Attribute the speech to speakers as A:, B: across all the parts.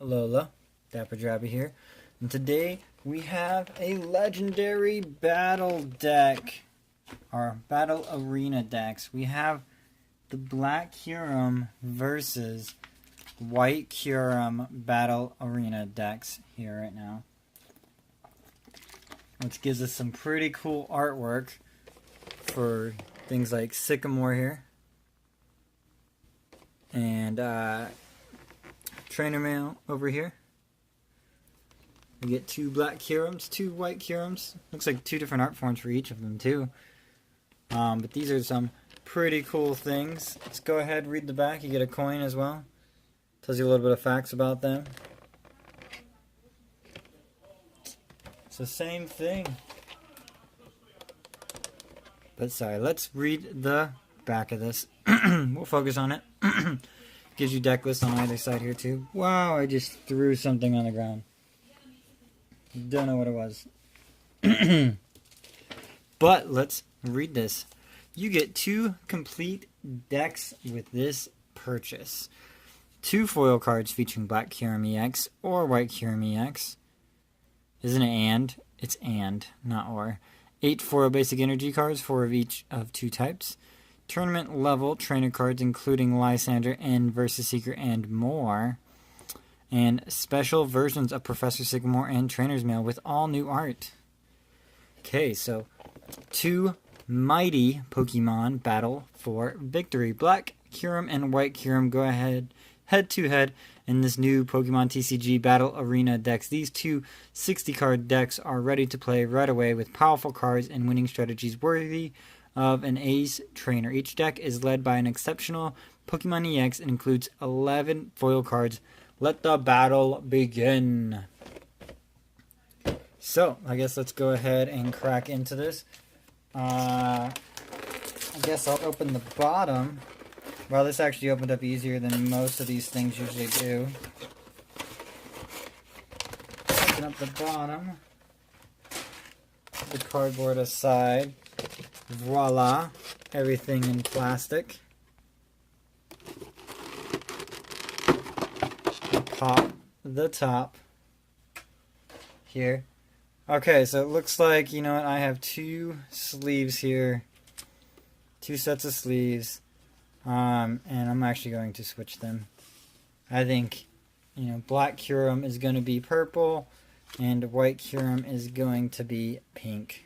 A: Alola DapperDraBy here, and today we have a Legendary Battle deck, or Battle Arena decks. We have the Black Kyurem versus White Kyurem Battle Arena decks here right now, which gives us some pretty cool artwork for things like Sycamore here, and trainer mail over here. We get two black Kyurems, two white Kyurems. Looks like two different art forms for each of them too. But these are some pretty cool things. Let's go ahead and read the back. You get a coin as well. Tells you a little bit of facts about them. It's the same thing. But sorry, let's read the back of this. We'll focus on it. Gives you deck lists on either side here too. Wow, I just threw something on the ground. Don't know what it was. But let's read this. You get two complete decks with this purchase. Two foil cards featuring Black Kyurem EX or White Kyurem EX. Isn't it and? It's and, not or. 8 foil basic energy cards, 4 of each of 2 types. Tournament level trainer cards including Lysander and Versus Seeker and more. And special versions of Professor Sycamore and Trainer's Mail with all new art. Okay, so two mighty Pokemon battle for victory. Black Kyurem and White Kyurem go ahead head to head in this new Pokemon TCG Battle Arena decks. These two 60-card decks are ready to play right away with powerful cards and winning strategies worthy of an ace trainer. Each deck is led by an exceptional Pokemon EX and includes 11 foil cards. Let the battle begin. So, I guess let's go ahead and crack into this. I guess I'll open the bottom. Well, this actually opened up easier than most of these things usually do. Open up the bottom. Put the cardboard aside. Voila, everything in plastic. Pop the top here. Okay, so it looks like, you know what, I have two sleeves here. Two sets of sleeves. And I'm actually going to switch them. I think, you know, Black Kyurem is going to be purple and White Kyurem is going to be pink.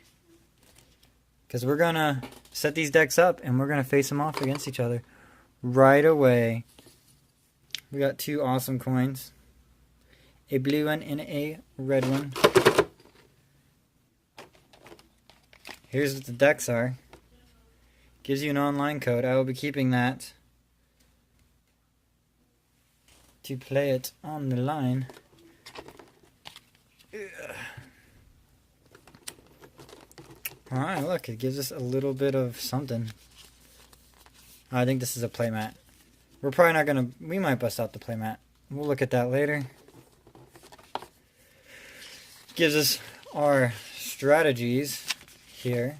A: Because we're going to set these decks up and we're going to face them off against each other right away. We got two awesome coins. A blue one and a red one. Here's what the decks are. Gives you an online code. I will be keeping that to play it on the line. Alright, look, it gives us a little bit of something. I think this is a playmat. We're probably not going to... We might bust out the playmat. We'll look at that later. Gives us our strategies here,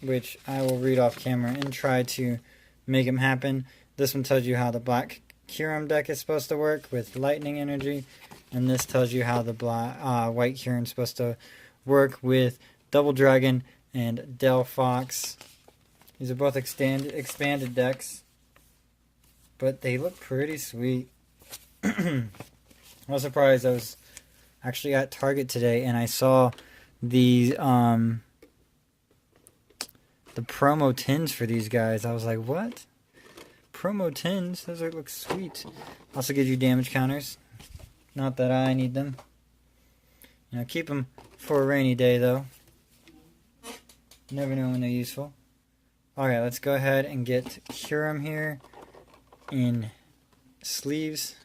A: which I will read off camera and try to make them happen. This one tells you how the Black Kyurem deck is supposed to work with lightning energy, and this tells you how the White Kyurem is supposed to work with Double Dragon and Delphox. These are both expanded decks, but they look pretty sweet. I was surprised. I was actually at Target today and I saw the promo tins for these guys. I was like, what? Promo tins? Those look sweet. Also gives you damage counters. Not that I need them. You know, keep them for a rainy day though. You never know when they're useful. Alright, let's go ahead and get Kyurem here in sleeves.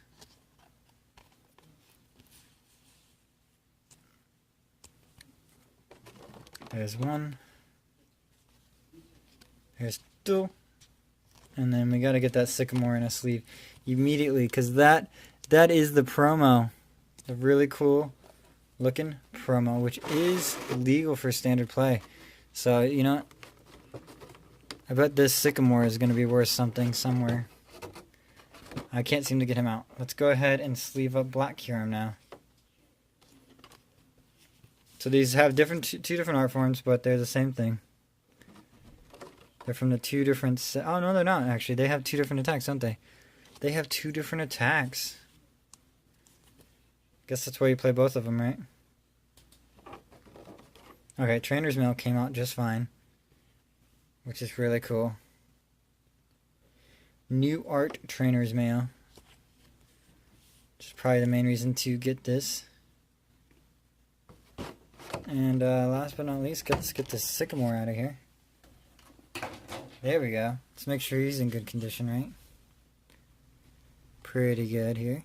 A: There's one. There's two. And then we gotta get that Sycamore in a sleeve immediately, because that is the promo. The really cool looking promo, which is legal for standard play. So, you know, I bet this Sycamore is going to be worth something somewhere. I can't seem to get him out. Let's go ahead and sleeve up Black Kyurem now. So these have two different art forms, but they're the same thing. They're from the two different... Oh, no, they're not, actually. They have two different attacks, don't they? They have two different attacks. Guess that's why you play both of them, right? Okay, Trainer's Mail came out just fine. Which is really cool. New Art Trainer's Mail. Which is probably the main reason to get this. And last but not least, let's get this Sycamore out of here. There we go. Let's make sure he's in good condition, right? Pretty good here.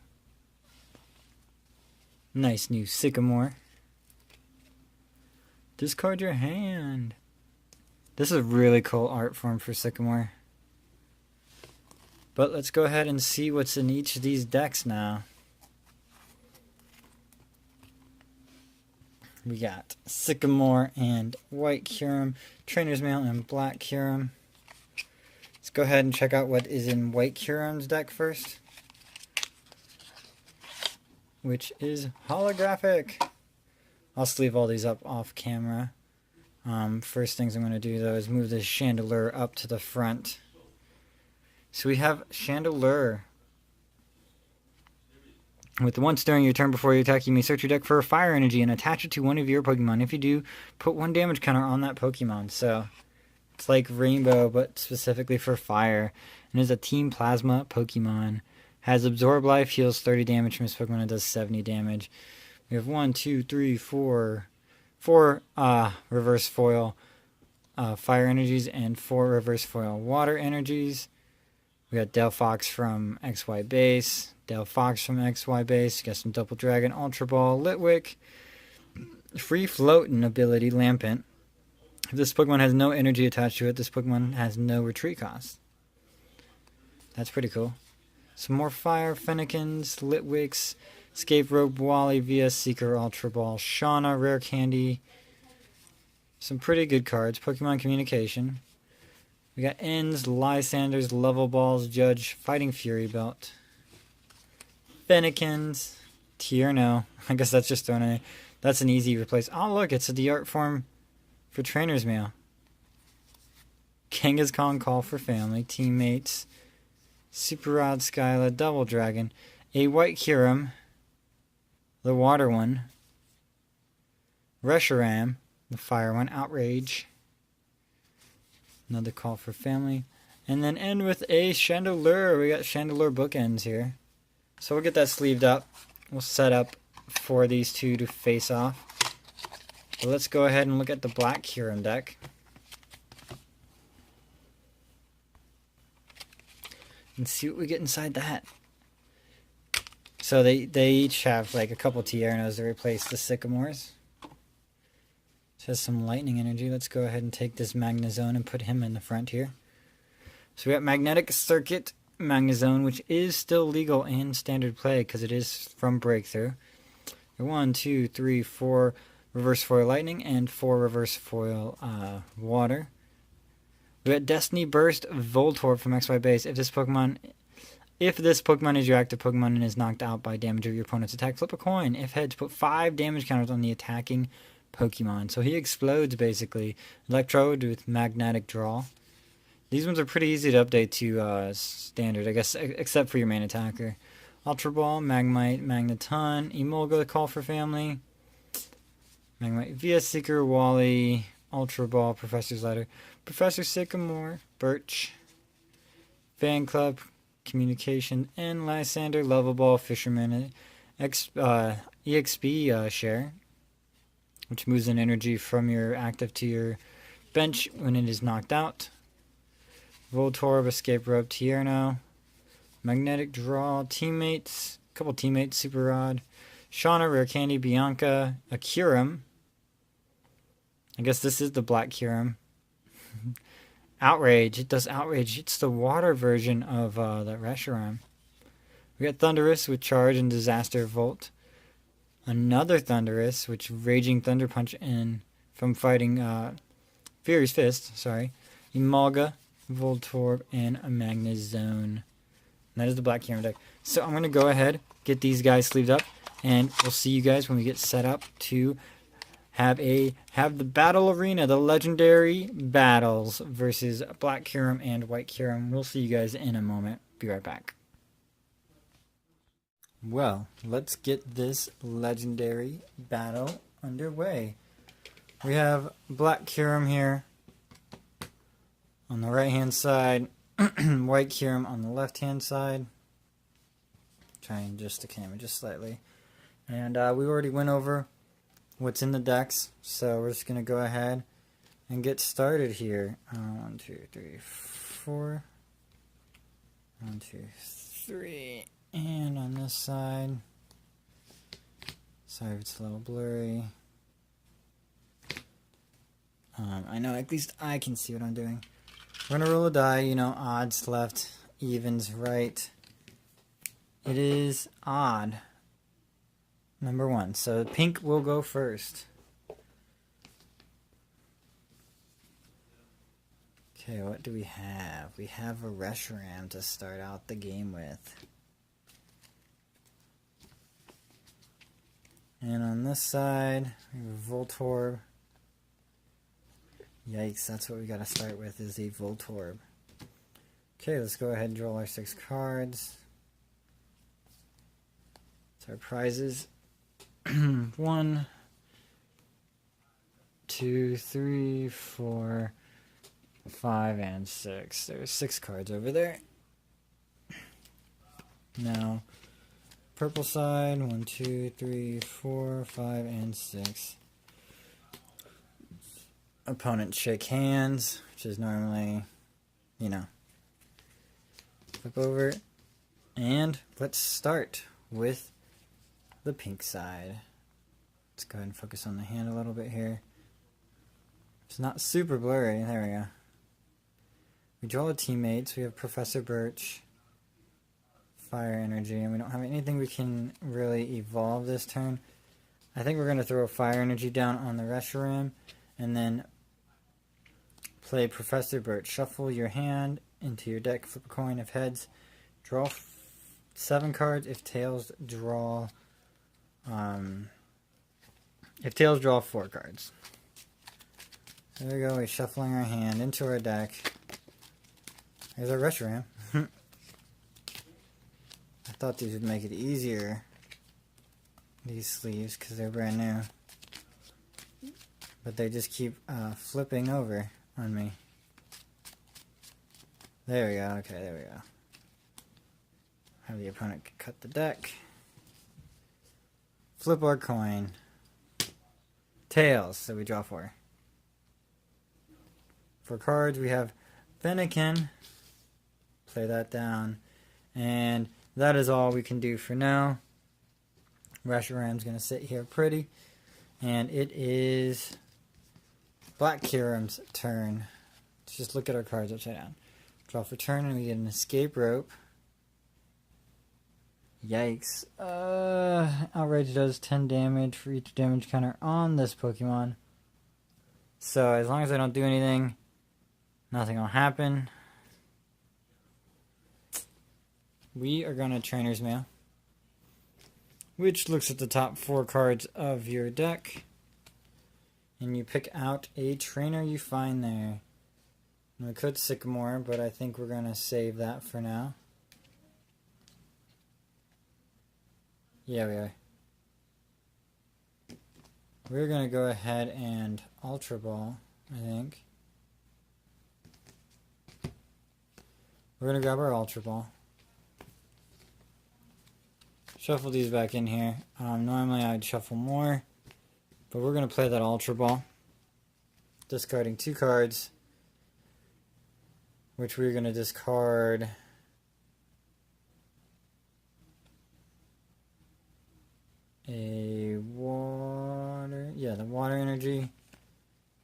A: Nice new Sycamore. Discard your hand. This is a really cool art form for Sycamore. But let's go ahead and see what's in each of these decks now. We got Sycamore and White Kyurem, Trainer's Mail and Black Kyurem. Let's go ahead and check out what is in White Kyurem's deck first, which is holographic. I'll sleeve all these up off camera. First things I'm going to do though is move this Chandelure up to the front. So we have Chandelure. With once during your turn before you attack, you may search your deck for a fire energy and attach it to one of your Pokemon. If you do, put 1 damage counter on that Pokemon. So it's like Rainbow, but specifically for fire. And is a Team Plasma Pokemon. Has Absorb Life, heals 30 damage from his Pokemon, and does 70 damage. We have 1, 2, 3, 4 reverse foil fire energies and 4 reverse foil water energies. We got Delphox from XY base, Delphox from XY base. Got some Double Dragon, Ultra Ball, Litwick, Free Floating ability, Lampent. If this Pokemon has no energy attached to it, this Pokemon has no retreat cost. That's pretty cool. Some more fire, Fennekins, Litwicks, Escape Rope, Wally, VS Seeker, Ultra Ball, Shauna, Rare Candy. Some pretty good cards. Pokemon Communication. We got Ends, Lysanders, Level Balls, Judge, Fighting Fury Belt. Fennekins, Tierno. I guess that's just thrown in. That's an easy replace. Oh look, it's the art form for Trainer's Mail. Kangaskhan, Call for Family, Teammates, Super Rod, Skyla, Double Dragon, a White Kyurem, the water one, Reshiram, the fire one, Outrage, another Call for Family, and then end with a Chandelure. We got Chandelure bookends here. So we'll get that sleeved up. We'll set up for these two to face off. But let's go ahead and look at the Black Kyurem deck. And see what we get inside that. So they each have like a couple Tiernos to replace the Sycamores. It has some lightning energy. Let's go ahead and take this Magnezone and put him in the front here. So we got Magnetic Circuit Magnezone, which is still legal in standard play because it is from Breakthrough. 1, 2, 3, 4 reverse foil lightning and 4 reverse foil water. We got Destiny Burst Voltorb from XY base. If this Pokemon is your active Pokemon and is knocked out by damage of your opponent's attack, flip a coin. If heads, put 5 damage counters on the attacking Pokemon. So he explodes basically. Electrode with Magnetic Draw. These ones are pretty easy to update to standard, I guess, except for your main attacker. Ultra Ball, Magmite, Magneton, Emolga, Call for Family, Magmite, VS Seeker, Wally, Ultra Ball, Professor's Letter, Professor Sycamore, Birch, Fan Club, Communication, and Lysander, Level Ball, Fisherman, EXP Share, which moves an energy from your active to your bench when it is knocked out. Voltorb, Escape Rope, Tierno, Magnetic Draw, Teammates, a couple Teammates, Super Rod, Shauna, Rare Candy, Bianca, a Kyurem. I guess this is the Black Kyurem. Outrage, it does Outrage. It's the water version of that Reshiram. We got Thundurus with Charge and Disaster Volt. Another Thundurus, which Raging Thunder Punch in from fighting Fury's Fist, sorry. Emolga, Voltorb, and a Magnezone. And that is the Black Kyurem deck. So I'm going to go ahead, get these guys sleeved up, and we'll see you guys when we get set up to have the battle arena, the legendary battles versus Black Kyurem and White Kyurem. We'll see you guys in a moment. Be right back. Well, let's get this legendary battle underway. We have Black Kyurem here on the right hand side, White Kyurem on the left hand side. Try and adjust the camera just slightly. And we already went over what's in the decks, so we're just going to go ahead and get started here. 1, 2, 3, 4. 1, 2, 3. And on this side, sorry if it's a little blurry. I know at least I can see what I'm doing. We're going to roll a die, you know, odds left, evens right. It is odd. Number 1. So pink will go first. Okay, what do we have? We have a Reshiram to start out the game with. And on this side, we have a Voltorb. Yikes, that's what we gotta start with, is a Voltorb. Okay, let's go ahead and draw our 6 cards. It's our prizes. 1, 2, 3, 4, 5, and 6. There's 6 cards over there. Now, purple side, 1, 2, 3, 4, 5, and 6. Opponents shake hands, which is normally, you know, flip over. And let's start with the pink side. Let's go ahead and focus on the hand a little bit here. It's not super blurry. There we go. We draw the teammates. We have Professor Birch, Fire Energy, and we don't have anything we can really evolve this turn. I think we're going to throw Fire Energy down on the Reshiram and then play Professor Birch. Shuffle your hand into your deck, flip a coin. If heads, draw 7 cards. If tails, draw 4 cards. So there we go, we're shuffling our hand into our deck. There's our Reshiram. I thought these would make it easier, these sleeves, because they're brand new. But they just keep flipping over on me. There we go, okay, there we go. Have the opponent cut the deck. Flip our coin. Tails, so we draw 4. For cards, we have Fennekin. Play that down. And that is all we can do for now. Reshiram's going to sit here pretty. And it is Black Kyurem's turn. Let's just look at our cards upside down. Draw for turn, and we get an escape rope. Yikes. Outrage does 10 damage for each damage counter on this Pokemon. So as long as I don't do anything, nothing will happen. We are going to Trainer's Mail, which looks at the top 4 cards of your deck. And you pick out a trainer you find there. And we could Sycamore, but I think we're going to save that for now. Yeah, we are. We're going to go ahead and Ultra Ball, I think. We're going to grab our Ultra Ball. Shuffle these back in here. Normally I'd shuffle more, but we're going to play that Ultra Ball. Discarding 2 cards, which we're going to discard a water, yeah, the water energy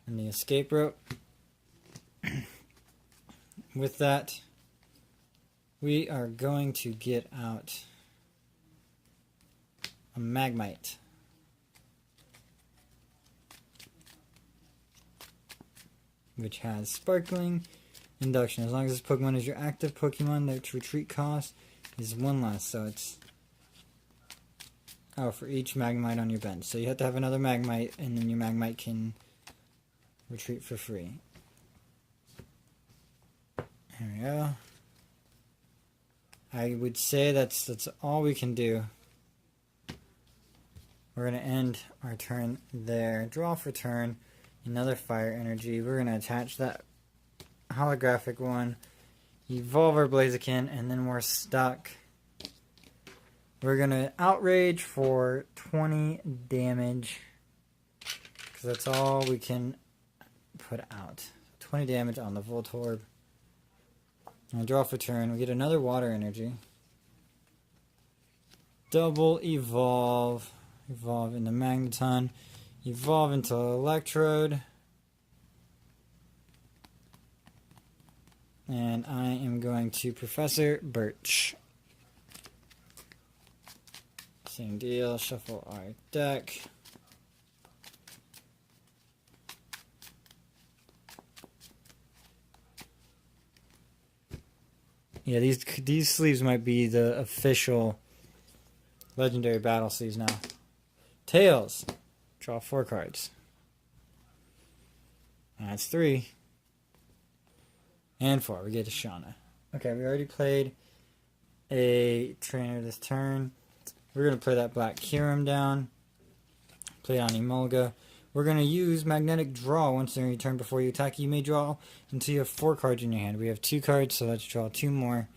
A: and the escape rope. With that, we are going to get out a Magmite. Which has Sparkling, Induction. As long as this Pokemon is your active Pokemon, its retreat cost is one less, so it's... Oh, for each Magnemite on your bench. So you have to have another Magnemite, and then your Magnemite can retreat for free. There we go. I would say that's all we can do. We're going to end our turn there. Draw for turn. Another Fire Energy. We're going to attach that holographic one. Evolve our Blaziken, and then we're stuck. We're going to Outrage for 20 damage. Because that's all we can put out. 20 damage on the Voltorb. And draw for turn. We get another Water Energy. Double Evolve. Evolve into Magneton. Evolve into Electrode. And I am going to Professor Birch. Same deal. Shuffle our deck. Yeah, these sleeves might be the official Legendary Battle sleeves now. Tails. Draw 4 cards. That's 3. And 4. We get to Shauna. Okay, we already played a trainer this turn. We're going to play that black Kyurem down. Play it on Emolga. We're going to use Magnetic Draw once during your turn before you attack. You may draw until you have 4 cards in your hand. We have 2 cards, so let's draw 2 more.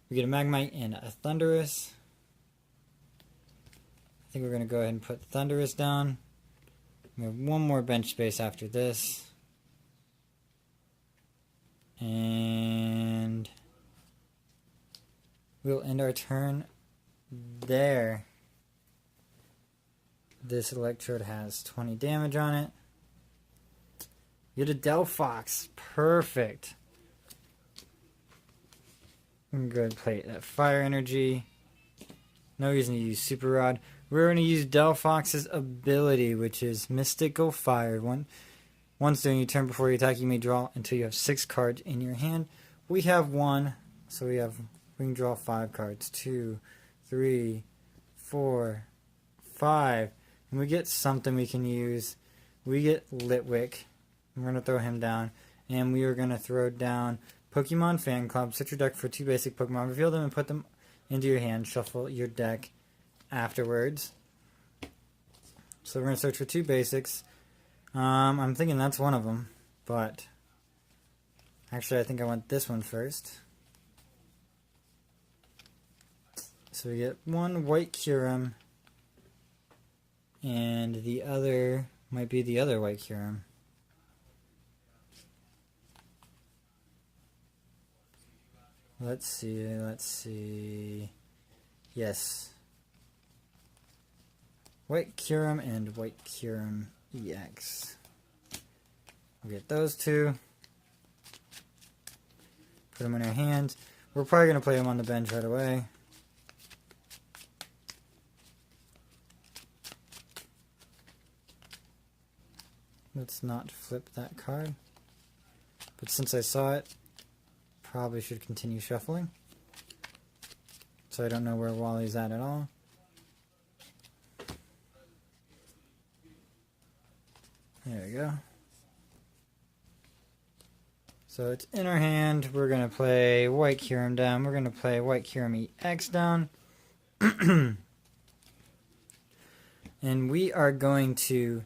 A: We get a Magnemite and a Thundurus. I think we're going to go ahead and put Thundurus down. We have 1 more bench space after this. And we'll end our turn there. This Electrode has 20 damage on it. Get a Delphox. Perfect. I'm going to play that Fire Energy. No reason to use Super Rod. We're going to use Delphox's ability, which is Mystical Fire. Once during your turn before you attack, you may draw until you have 6 cards in your hand. We have 1, so we can draw 5 cards. 2, 3, 4, 5. And we get something we can use. We get Litwick. We're going to throw him down. And we are going to throw down Pokemon Fan Club. Set your deck for 2 basic Pokemon. Reveal them and put them into your hand. Shuffle your deck afterwards. So we're going to search for 2 basics. I'm thinking that's one of them. But actually I think I want this one first. So we get 1 white Kyurem. And the other might be the other white Kyurem. Let's see. Yes. White Kyurem and white Kyurem EX. We'll get those 2. Put them in our hands. We're probably going to play them on the bench right away. Let's not flip that card. But since I saw it, probably should continue shuffling. So I don't know where Wally's at all. There we go. So it's in our hand. We're going to play white Kyurem down. We're going to play white Kyurem EX down. And we are going to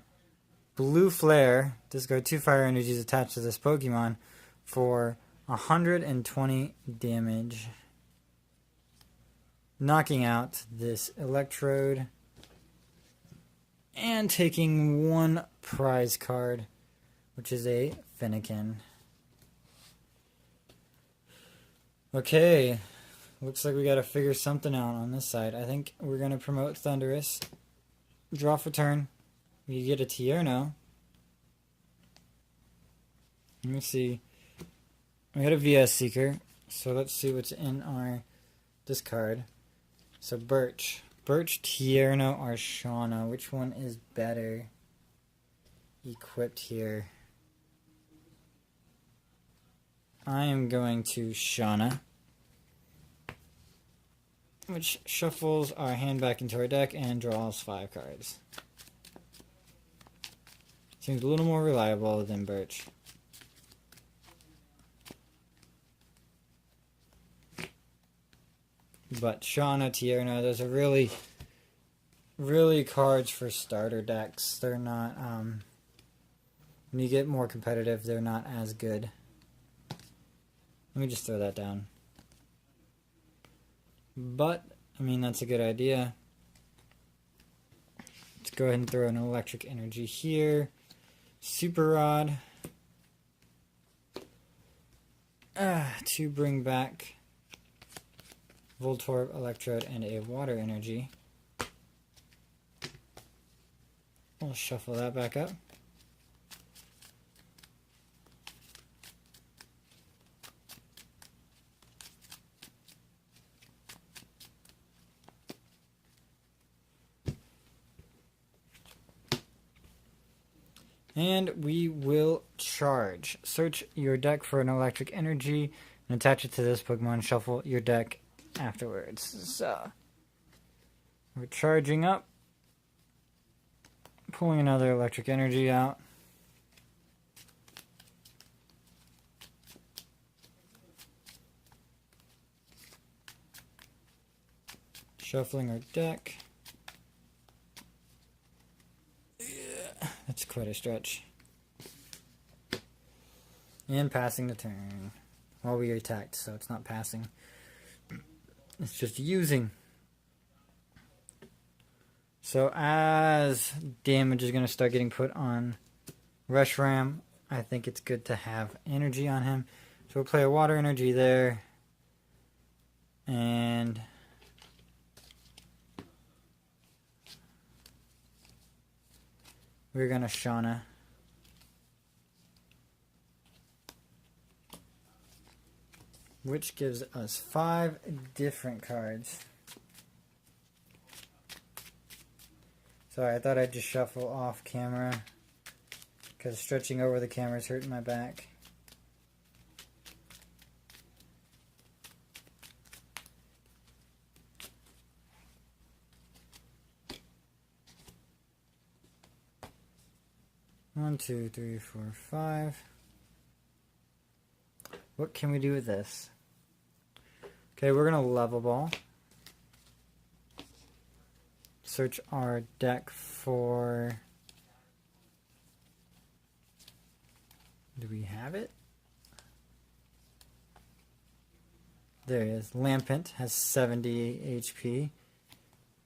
A: Blue Flare, discard 2 fire energies attached to this Pokemon for 120 damage. Knocking out this Electrode. And taking 1 prize card, which is a Fennekin. Okay, looks like we gotta figure something out on this side. I think we're gonna promote Thundurus. Draw for turn. We get a Tierno. Let me see. We got a VS Seeker. So let's see what's in our discard. So Birch. Birch, Tierno, or Shauna. Which one is better equipped here? I am going to Shauna. which shuffles our hand back into our deck and draws 5 cards. Seems a little more reliable than Birch. But Shauna, Tierna, those are really cards for starter decks. They're not, when you get more competitive, they're not as good. Let me just throw that down. But, I mean, that's a good idea. Let's go ahead and throw an electric energy here. Super Rod. To bring back Voltorb, Electrode, and a water energy. We'll shuffle that back up. And we will charge. Search your deck for an electric energy and attach it to this Pokemon. Shuffle your deck afterwards. So, we're charging up. Pulling another electric energy out. Shuffling our deck. That's quite a stretch. And passing the turn. Well, we attacked, so it's not passing. It's just using. So as damage is going to start getting put on Reshiram, I think it's good to have energy on him. So we'll play a water energy there. And we're going to Shauna. Which gives us 5 different cards. Sorry, I thought I'd just shuffle off camera because stretching over the camera is hurting my back. One, two, three, four, 5. What can we do with this? Okay, we're going to level ball. Search our deck for... Do we have it? There it is. Lampent has 70 HP.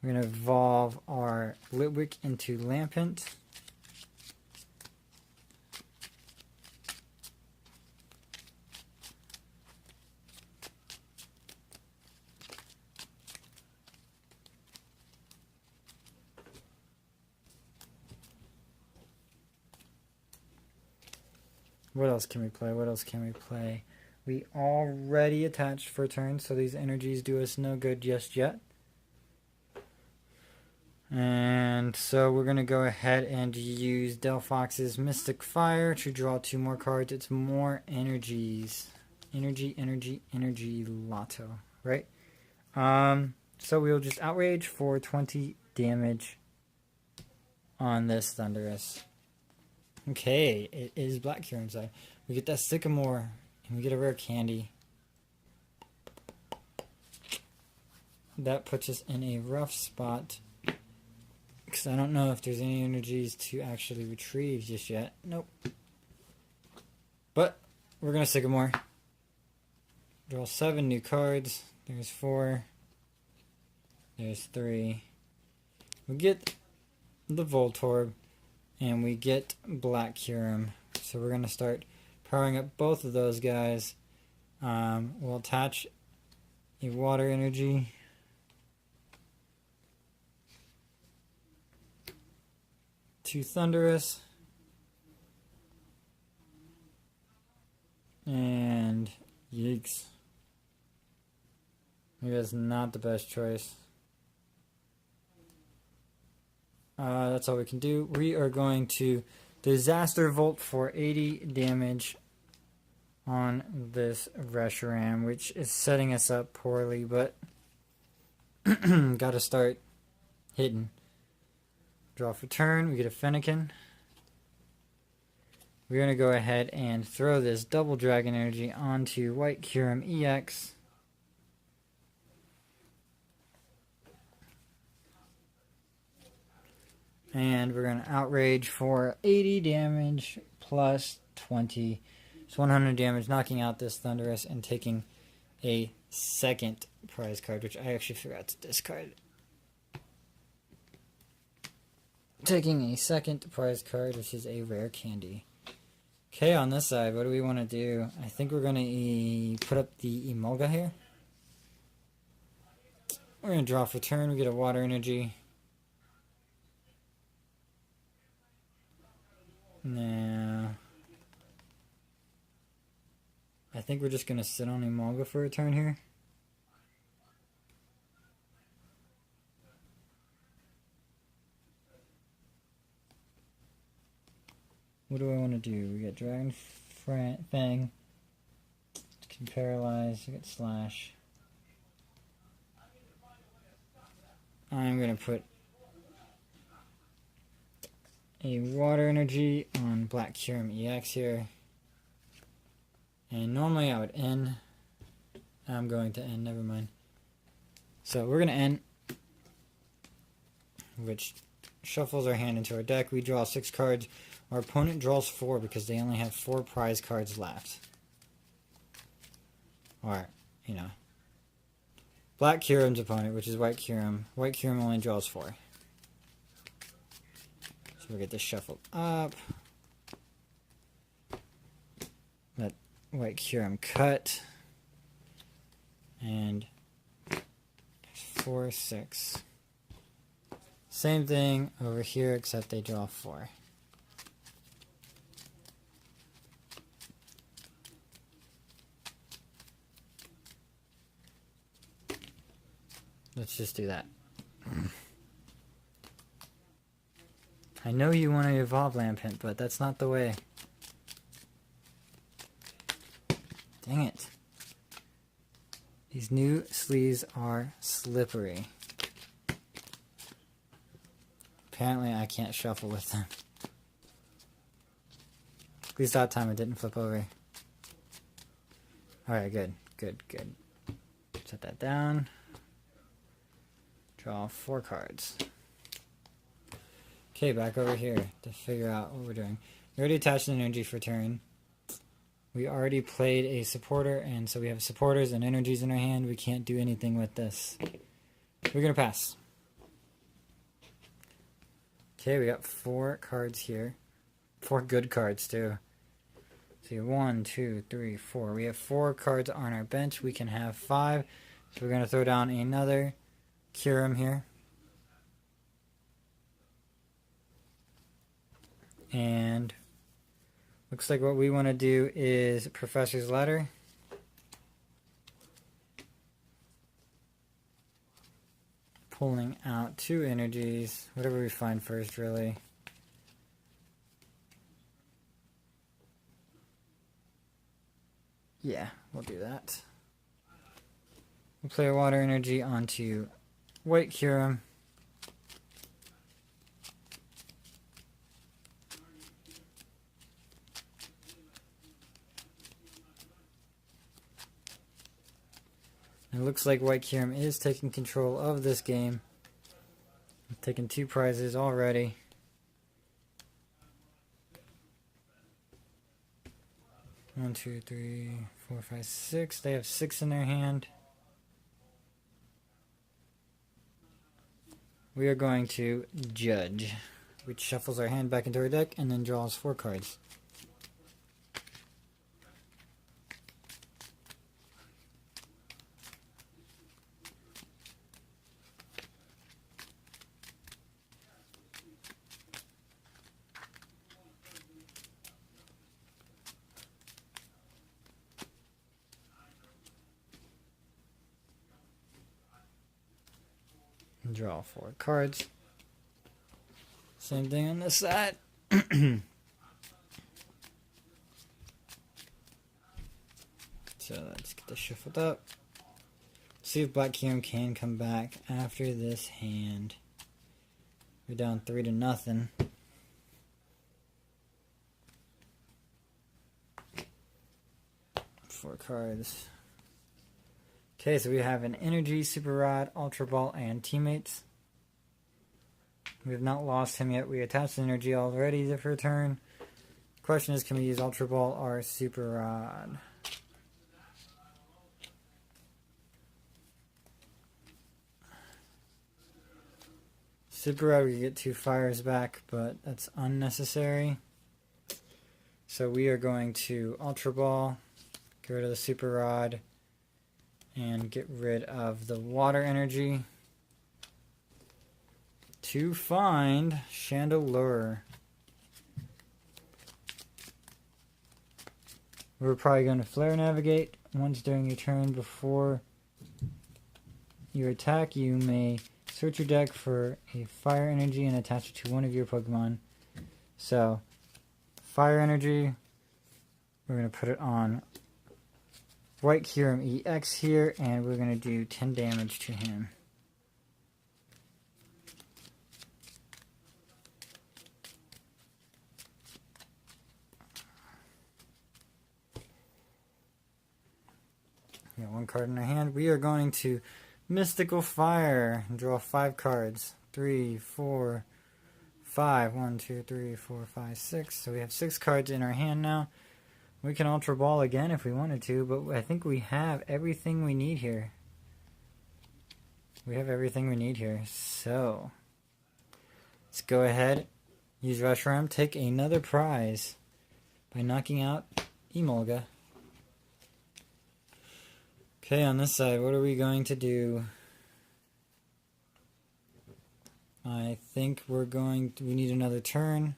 A: We're going to evolve our Litwick into Lampent. What else can we play? What else can we play? We already attached for turn, so these energies do us no good just yet. And so we're going to go ahead and use Delphox's Mystic Fire to draw 2 more cards. It's more energies. Energy, energy, energy, lotto, right? So we'll just Outrage for 20 damage on this Thundurus. Okay, it is Black Kyurem side. We get that Sycamore, and we get a rare candy. That puts us in a rough spot, because I don't know if there's any energies to actually retrieve just yet. Nope. But, we're going to Sycamore. Draw 7 new cards. There's 4. There's 3. We get the Voltorb. And we get Black Kyurem. So we're going to start powering up both of those guys. We'll attach a water energy. To Thundurus. And yikes. Maybe that's not the best choice. That's all we can do. We are going to Disaster Volt for 80 damage on this Reshiram, which is setting us up poorly, but Gotta start hitting. Draw for turn. We get a Fennekin. We're going to go ahead and throw this double Dragon Energy onto White Kyurem EX. And we're going to Outrage for 80 damage plus 20. It's 100 damage, knocking out this Thundurus and taking a second prize card, which I actually forgot to discard. Taking a second prize card, which is a rare candy. Okay, on this side, what do we want to do? I think we're going to put up the Emolga here. We're going to draw for turn. We get a Water Energy. Now, I think we're just going to sit on Emolga for a turn here. What do I want to do? We got Dragon Fang. Can paralyze. We got Slash. I'm going to put a Water Energy on Black Kyurem EX here. And normally I would end. I'm going to end, never mind. So we're going to end, which shuffles our hand into our deck. We draw 6 cards. Our opponent draws 4 because they only have 4 prize cards left. Or, you know. Black Kyurem's opponent, which is White Kyurem. White Kyurem only draws 4. So we'll get this shuffled up. Let White Kyurem cut. And 4, 6. Same thing over here, except they draw 4. Let's just do that. I know you want to evolve Lampent, but that's not the way. Dang it. These new sleeves are slippery. Apparently I can't shuffle with them. At least that time it didn't flip over. Alright, good. Set that down. Draw 4 cards. Okay, back over here to figure out what we're doing. We already attached an energy for turn. We already played a supporter, and so we have supporters and energies in our hand. We can't do anything with this. We're going to pass. Okay, we got 4 cards here. 4 good cards, too. See, 1, 2, 3, 4. We have 4 cards on our bench. We can have 5. So we're going to throw down another Kyurem here. And looks like what we want to do is Professor's Ladder. Pulling out 2 energies, whatever we find first, really. Yeah, we'll do that. We'll play a Water Energy onto White Kyurem. It looks like White Kyurem is taking control of this game. I've taken 2 prizes already. One, 2, 3, 4, 5, 6. They have 6 in their hand. We are going to judge, which shuffles our hand back into our deck and then draws 4 cards. Draw 4 cards. Same thing on this side. So let's get this shuffled up. See if Black Kyurem can come back after this hand. We're down 3-0. Four cards. Okay, so we have an Energy, Super Rod, Ultra Ball, and Teammates. We have not lost him yet. We attached Energy already for a turn. Question is, can we use Ultra Ball or Super Rod? Super Rod, we get 2 fires back, but that's unnecessary. So we are going to Ultra Ball, get rid of the Super Rod, and get rid of the Water Energy to find Chandelure. We're probably going to Flare Navigate. Once during your turn before you attack, you may search your deck for a Fire Energy and attach it to one of your Pokemon. So, Fire Energy, we're going to put it on White Kyurem EX here, and we're going to do 10 damage to him. We got 1 card in our hand. We are going to Mystical Fire and draw 5 cards. 3, 4, 5. 1, 2, 3, 4, 5, 6. So we have 6 cards in our hand now. We can Ultra Ball again if we wanted to, but I think we have everything we need here. We have everything we need here. So, let's go ahead, use Reshiram, take another prize by knocking out Emolga. Okay, on this side, what are we going to do? I think we need another turn.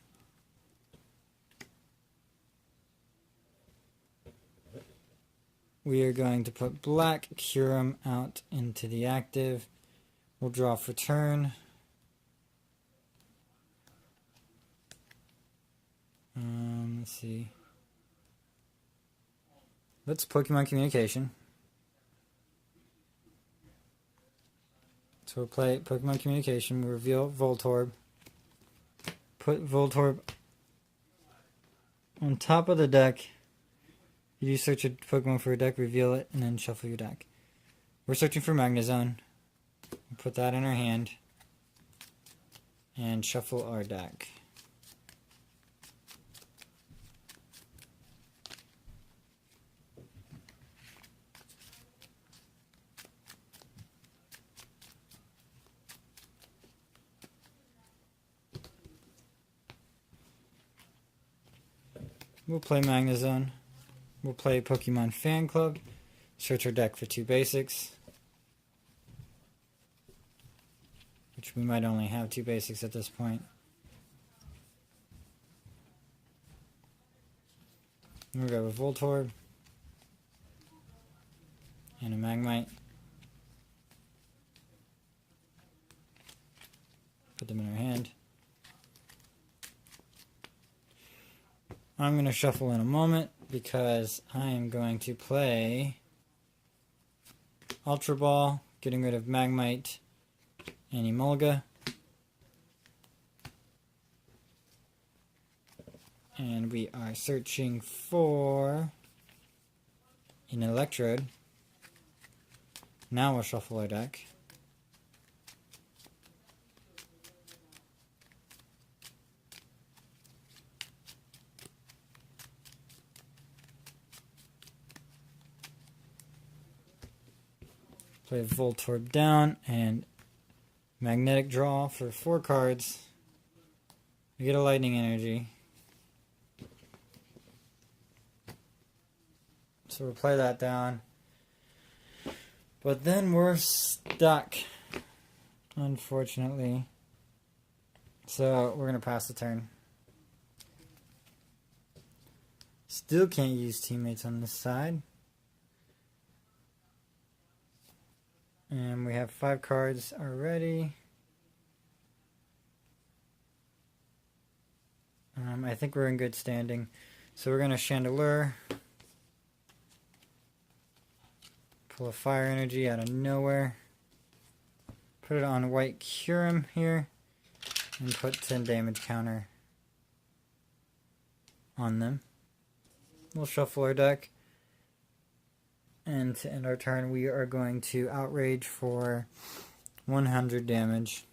A: We are going to put Black Kyurem out into the active. We'll draw for turn. Let's see. Let's Pokemon Communication. So we'll play Pokemon Communication. We'll reveal Voltorb. Put Voltorb on top of the deck. You search a Pokemon for a deck, reveal it, and then shuffle your deck. We're searching for Magnezone. We'll put that in our hand. And shuffle our deck. We'll play Magnezone. We'll play Pokemon Fan Club. Search our deck for 2 basics. Which we might only have 2 basics at this point. We'll go with Voltorb. And a Magmite. Put them in our hand. I'm going to shuffle in a moment because I am going to play Ultra Ball, getting rid of Magmite and Emolga. And we are searching for an Electrode. Now we'll shuffle our deck. Play Voltorb down and Magnetic Draw for 4 cards. We get a Lightning Energy. So we'll play that down. But then we're stuck, unfortunately. So we're going to pass the turn. Still can't use Teammates on this side. And we have 5 cards already. I think we're in good standing. So we're going to Chandelure. Pull a fire energy out of nowhere. Put it on white Kyurem here. And put 10 damage counter on them. We'll shuffle our deck. And to end our turn, we are going to outrage for 100 damage.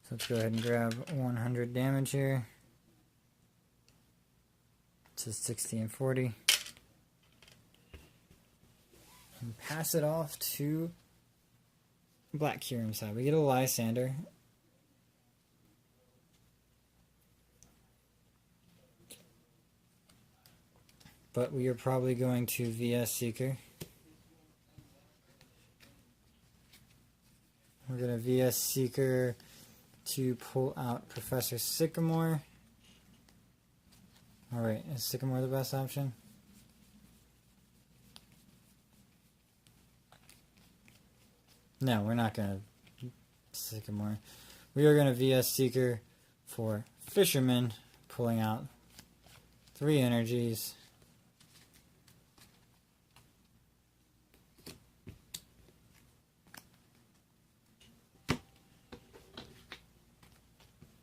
A: So let's go ahead and grab 100 damage here. To 60 and 40. And pass it off to Black Kyurem side. We get a Lysander. But we are probably going to VS Seeker. We're going to VS Seeker to pull out Professor Sycamore. Alright, is Sycamore the best option? No, we're not going to Sycamore. We are going to VS Seeker for Fisherman, pulling out 3 energies.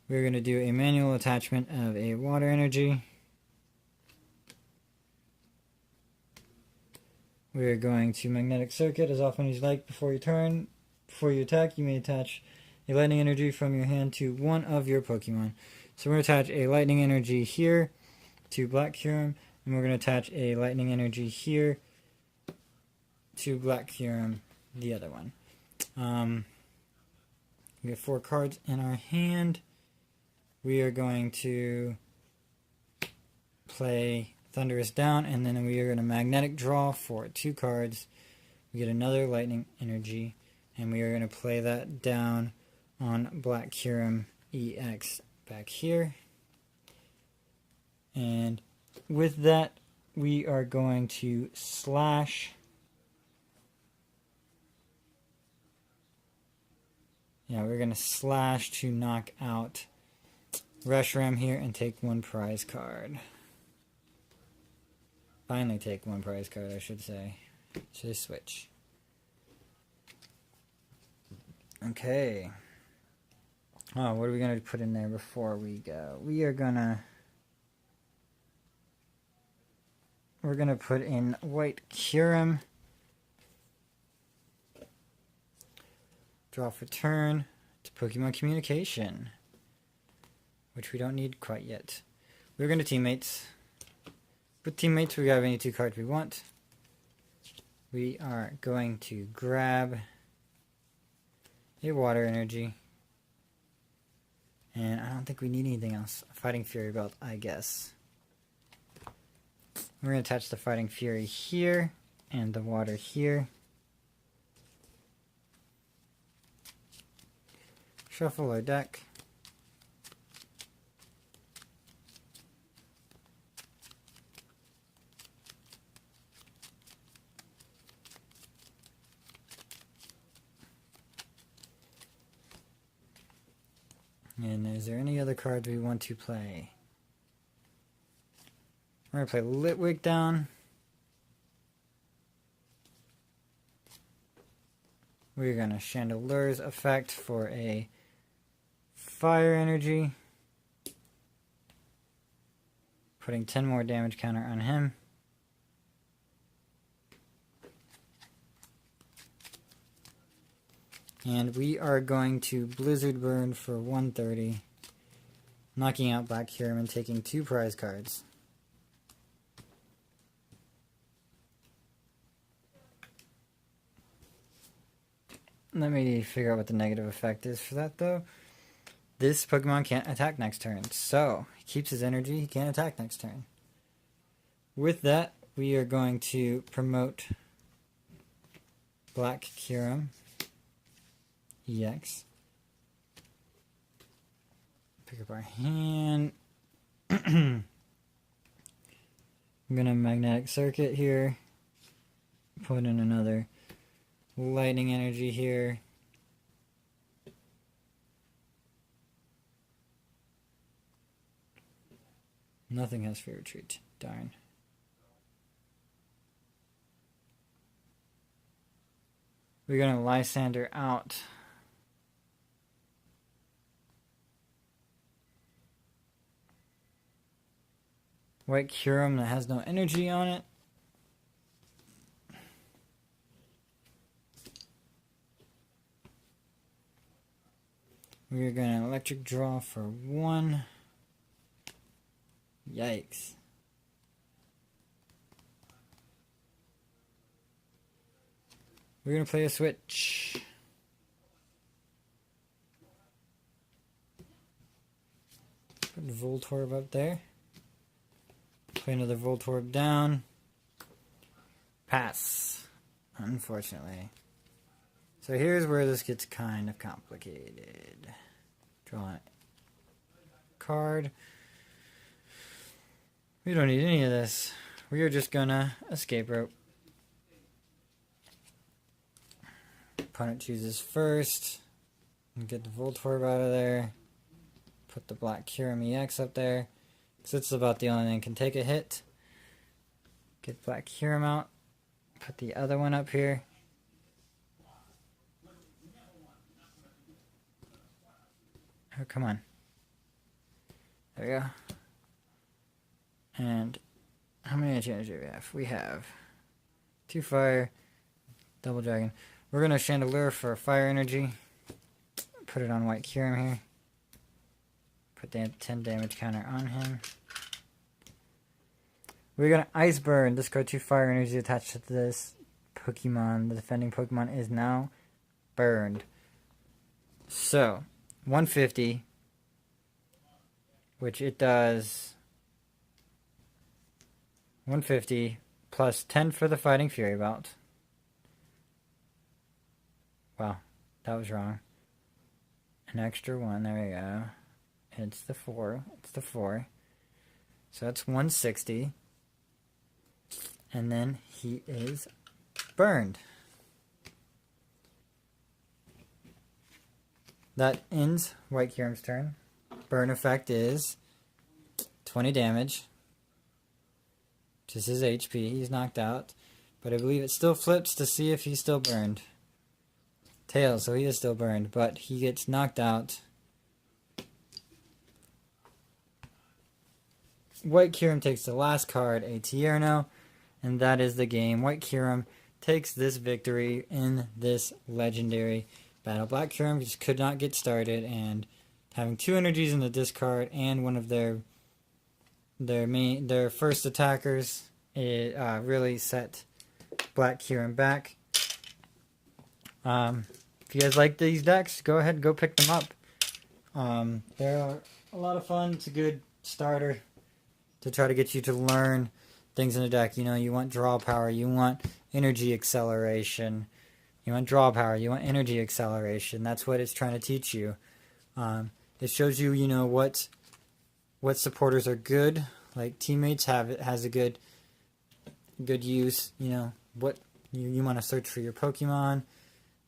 A: We're going to do a manual attachment of a water energy. We are going to Magnetic Circuit as often as you like before you turn. Before you attack, you may attach a lightning energy from your hand to one of your Pokemon. So we're going to attach a lightning energy here to Black Kyurem, and we're going to attach a lightning energy here to Black Kyurem, the other one. We have 4 cards in our hand. We are going to play Thunderous down, and then we are going to magnetic draw for 2 cards. We get another lightning energy, and we are going to play that down on Black Kyurem EX back here. And with that, we are going to slash. Yeah, we're going to slash to knock out Reshiram here and take 1 prize card. Finally take 1 prize card, I should say. Should I switch? Okay. Oh, what are we going to put in there before we go? We're going to put in white Kyurem. Draw for turn to Pokemon Communication, which we don't need quite yet. We're going to Teammates. With Teammates, we grab any 2 cards we want. We are going to grab a Water Energy. And I don't think we need anything else. A Fighting Fury Belt, I guess. We're going to attach the Fighting Fury here and the Water here. Shuffle our deck. And is there any other cards we want to play? We're going to play Litwick down. We're going to Chandelure's effect for a fire energy. Putting 10 more damage counter on him. And we are going to Blizzard Burn for 130. Knocking out Black Kyurem and taking 2 prize cards. Let me figure out what the negative effect is for that though. This Pokemon can't attack next turn. So, he keeps his energy, he can't attack next turn. With that, we are going to promote Black Kyurem EX. Pick up our hand. I'm going to Magnetic Circuit here. Put in another Lightning Energy here. Nothing has free retreat. Darn. We're going to Lysander out. White Kyurem that has no energy on it. We're going to electric draw for 1. Yikes. We're going to play a switch. Put Voltorb up there. Play another Voltorb down. Pass. Unfortunately. So here's where this gets kind of complicated. Draw a card. We don't need any of this. We are just gonna escape rope. Opponent chooses first. And get the Voltorb out of there. Put the black Kyurem EX up there. Because it's about the only thing that can take a hit. Get black Kyurem out. Put the other one up here. Oh, come on. There we go. And how many enchantments do we have? We have 2 fire, double dragon. We're going to Chandelier for fire energy. Put it on white Kyurem here. Put the 10 damage counter on him. We're going to Ice Burn. Discard 2 fire energy attached to this Pokemon. The defending Pokemon is now burned. So, 150. Which it does 150 plus 10 for the Fighting Fury Belt. Wow, that was wrong. An extra 1, there we go. It's the 4. It's the 4. So that's 160. And then he is burned. That ends White Kyurem's turn. Burn effect is 20 damage. Just his HP. He's knocked out. But I believe it still flips to see if he's still burned. Tails, so he is still burned. But he gets knocked out. White Kyurem takes the last card, a Tierno. And that is the game. White Kyurem takes this victory in this legendary battle. Black Kyurem just could not get started, and having 2 energies in the discard and one of their first attackers, it really set Black Kyurem back. If you guys like these decks, go ahead and go pick them up. They're a lot of fun. It's a good starter to try to get you to learn things in the deck. You know, you want draw power, you want energy acceleration, you want draw power, you want energy acceleration. That's what it's trying to teach you. It shows you, you know, what supporters are good. Like teammates has a good use. You know what you want to search for your Pokemon.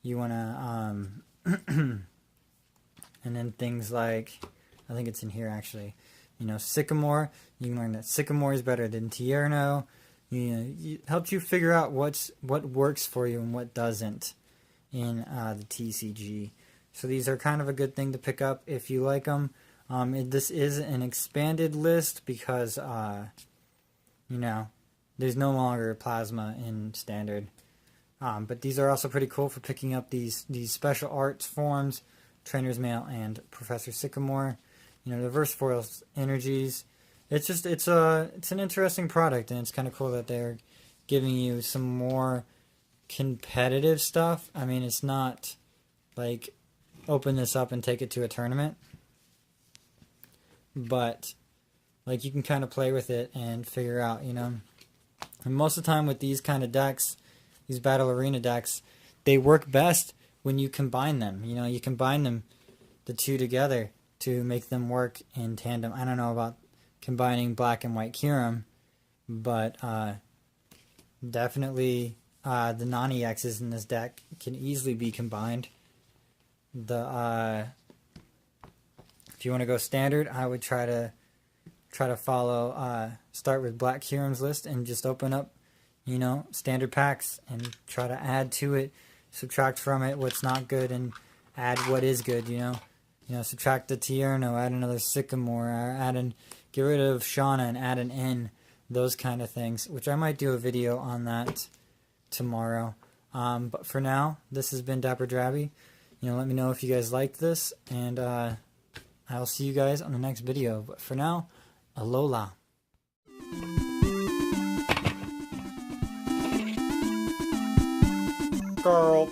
A: You want to and then things like, I think it's in here actually. You know, Sycamore. You can learn that Sycamore is better than Tierno. You know, it helps you figure out what works for you and what doesn't in the TCG. So these are kind of a good thing to pick up if you like them. This is an expanded list because, you know, there's no longer Plasma in Standard. But these are also pretty cool for picking up these special arts forms, Trainer's Mail and Professor Sycamore. You know, the Reverse Foils energies. It's just it's an interesting product, and it's kind of cool that they're giving you some more competitive stuff. I mean, it's not like open this up and take it to a tournament, but like you can kind of play with it and figure out, you know. And most of the time with these kind of decks, these battle arena decks, they work best when you combine them. You know, you combine them, the two together, to make them work in tandem. I don't know about combining black and white Kyurem, but definitely the non-EXs in this deck can easily be combined. If you want to go standard, I would try try to follow, start with Black Kyurem's list and just open up, you know, standard packs and try to add to it, subtract from it what's not good and add what is good, you know. You know, subtract the Tierno, add another Sycamore, get rid of Shauna and add an N, those kind of things, which I might do a video on that tomorrow. But for now, this has been DapperDraBy. You know, let me know if you guys liked this, and I'll see you guys on the next video. But for now, Alola. Girl.